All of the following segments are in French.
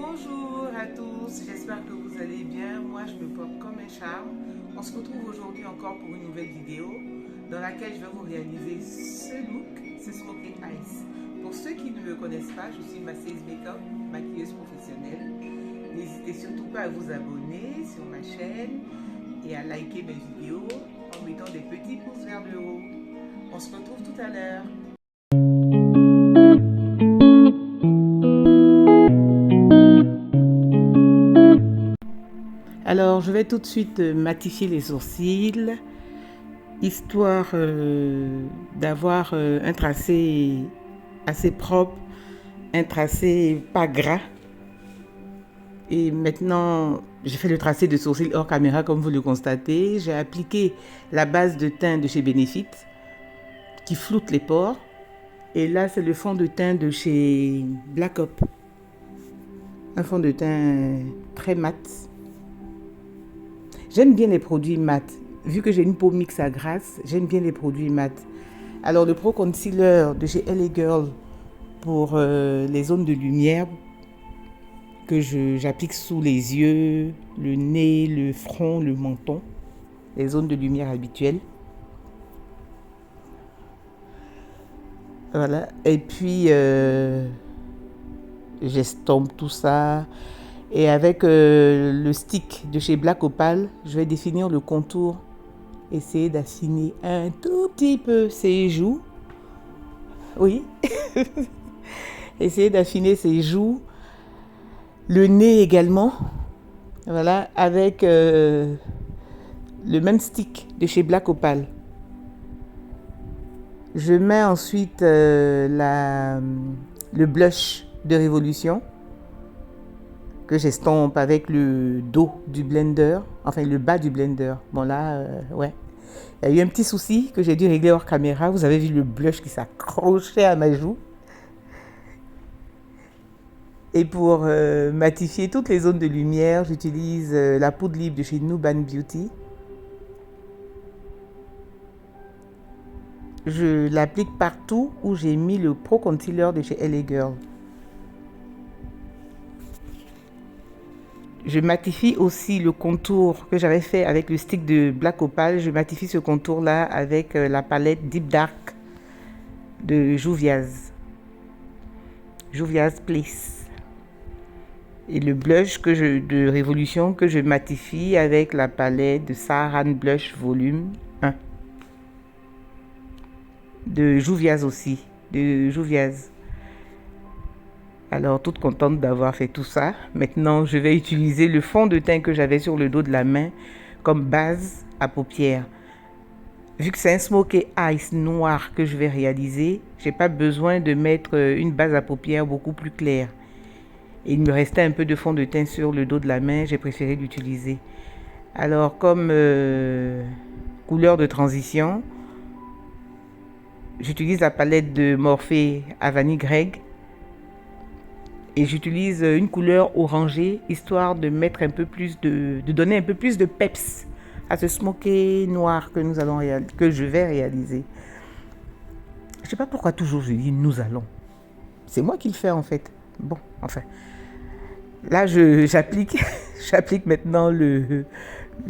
Bonjour à tous, j'espère que vous allez bien. Moi, je me porte comme un charme. On se retrouve aujourd'hui encore pour une nouvelle vidéo dans laquelle je vais vous réaliser ce look, ce Smoky Eyes. Pour ceux qui ne me connaissent pas, je suis masseuse make-up, maquilleuse professionnelle. N'hésitez surtout pas à vous abonner sur ma chaîne et à liker mes vidéos en mettant des petits pouces vers le haut. On se retrouve tout à l'heure. Alors, je vais tout de suite matifier les sourcils, histoire d'avoir un tracé assez propre, un tracé pas gras. Et maintenant, j'ai fait le tracé de sourcils hors caméra, comme vous le constatez. J'ai appliqué la base de teint de chez Benefit, qui floute les pores. Et là, c'est le fond de teint de chez Black Up. Un fond de teint très mat. J'aime bien les produits mat. Vu que j'ai une peau mixte à grasse, j'aime bien les produits mat. Alors le Pro Concealer de chez LA Girl pour les zones de lumière que j'applique sous les yeux, le nez, le front, le menton, les zones de lumière habituelles. Voilà. Et puis j'estompe tout ça. Et avec le stick de chez Black Opal, je vais définir le contour. Essayer d'affiner un tout petit peu ses joues. Oui. Essayer d'affiner ses joues. Le nez également. Voilà. Avec le même stick de chez Black Opal. Je mets ensuite le blush de Révolution que j'estompe avec le dos du blender, enfin le bas du blender. Bon là, ouais. Il y a eu un petit souci que j'ai dû régler hors caméra. Vous avez vu le blush qui s'accrochait à ma joue. Et pour matifier toutes les zones de lumière, j'utilise la poudre libre de chez Nuban Beauty. Je l'applique partout où j'ai mis le Pro Concealer de chez LA Girl. Je matifie aussi le contour que j'avais fait avec le stick de Black Opal. Je matifie ce contour-là avec la palette Deep Dark de Juvia's. Juvia's Place. Et le blush de Révolution que je matifie avec la palette de Saharan Blush Volume 1. De Juvia's aussi. De Juvia's. Alors, toute contente d'avoir fait tout ça. Maintenant, je vais utiliser le fond de teint que j'avais sur le dos de la main comme base à paupières. Vu que c'est un Smoky Eyes noir que je vais réaliser, j'ai pas besoin de mettre une base à paupières beaucoup plus claire. Et il me restait un peu de fond de teint sur le dos de la main, j'ai préféré l'utiliser. Alors, comme couleur de transition, j'utilise la palette de Morphe Havani Greg. Et j'utilise une couleur orangée, histoire de mettre un peu plus de donner un peu plus de peps à ce smoky noir que je vais réaliser. Je ne sais pas pourquoi toujours je dis nous allons. C'est moi qui le fais en fait. Bon, enfin. Là, j'applique maintenant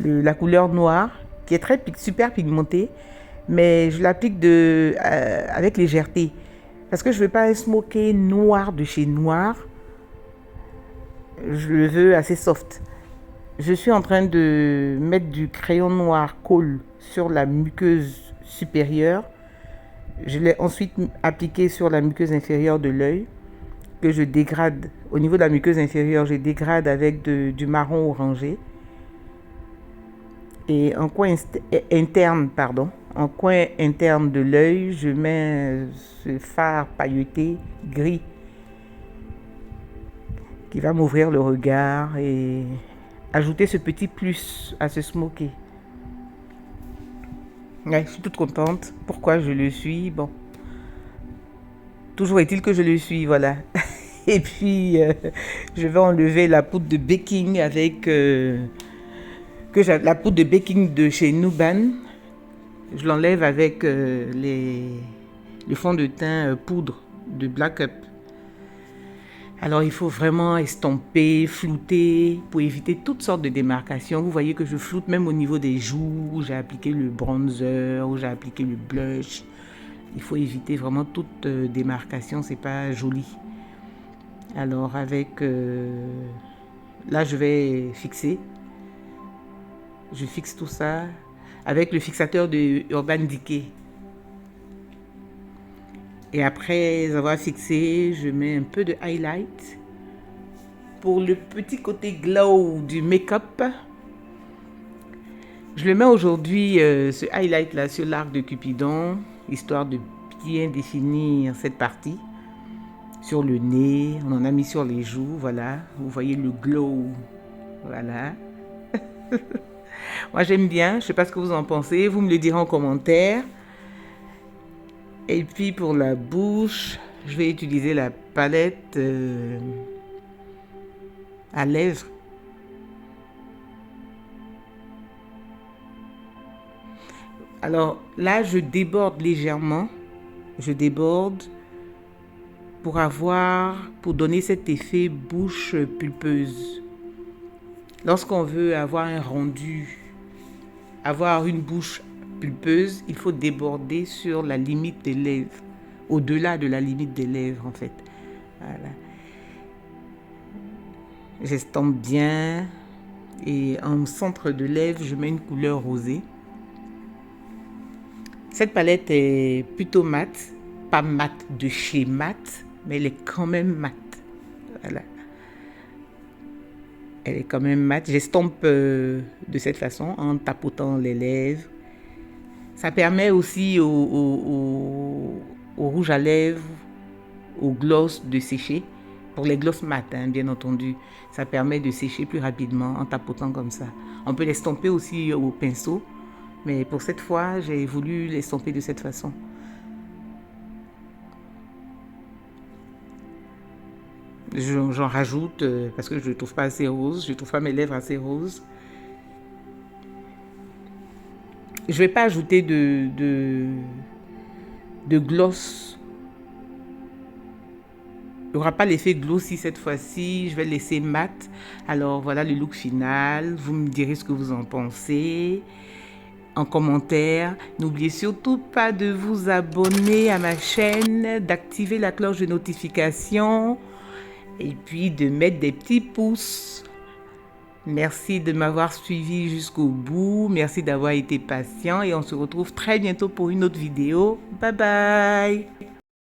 la couleur noire, qui est super pigmentée, mais je l'applique avec légèreté. Parce que je ne veux pas un smoky noir de chez Noir. Je le veux assez soft. Je suis en train de mettre du crayon noir colle sur la muqueuse supérieure. Je l'ai ensuite appliqué sur la muqueuse inférieure de l'œil, que je dégrade. Au niveau de la muqueuse inférieure, je dégrade avec du marron orangé. Et en coin interne, de l'œil, je mets ce fard pailleté gris qui va m'ouvrir le regard et ajouter ce petit plus à ce smoky. Ouais, je suis toute contente. Pourquoi je le suis? Bon, toujours est-il que je le suis, voilà. Et puis, je vais enlever la poudre de baking avec la poudre de baking de chez Nuban. Je l'enlève avec le fond de teint poudre de Black Up. Alors, il faut vraiment estomper, flouter pour éviter toutes sortes de démarcations. Vous voyez que je floute même au niveau des joues, où j'ai appliqué le bronzer, où j'ai appliqué le blush. Il faut éviter vraiment toute démarcation, c'est pas joli. Alors, là, je vais fixer. Je fixe tout ça avec le fixateur de Urban Decay. Et après avoir fixé, je mets un peu de highlight pour le petit côté glow du make-up. Je le mets aujourd'hui, ce highlight là, sur l'arc de Cupidon, histoire de bien définir cette partie. Sur le nez, on en a mis sur les joues, voilà. Vous voyez le glow, voilà. Moi j'aime bien, je ne sais pas ce que vous en pensez, vous me le direz en commentaire. Et puis pour la bouche, je vais utiliser la palette à lèvres. Alors là, je déborde légèrement. Je déborde pour donner cet effet bouche pulpeuse. Lorsqu'on veut avoir un rendu, avoir une bouche pulpeuse, il faut déborder sur la limite des lèvres, au-delà de la limite des lèvres en fait. Voilà. J'estompe bien et en centre de lèvres, je mets une couleur rosée. Cette palette est plutôt mate, pas mate de chez Mate, mais elle est quand même mate. Voilà. Elle est quand même mate. J'estompe de cette façon en tapotant les lèvres. Ça permet aussi au rouge à lèvres, au gloss de sécher. Pour les gloss mat, hein, bien entendu. Ça permet de sécher plus rapidement en tapotant comme ça. On peut l'estomper aussi au pinceau. Mais pour cette fois, j'ai voulu l'estomper de cette façon. J'en rajoute parce que je ne trouve pas assez rose. Je ne trouve pas mes lèvres assez roses. Je ne vais pas ajouter de gloss. Il n'y aura pas l'effet glossy cette fois-ci. Je vais laisser mat. Alors voilà le look final. Vous me direz ce que vous en pensez en commentaire. N'oubliez surtout pas de vous abonner à ma chaîne, d'activer la cloche de notification et puis de mettre des petits pouces. Merci de m'avoir suivi jusqu'au bout. Merci d'avoir été patient et on se retrouve très bientôt pour une autre vidéo. Bye bye!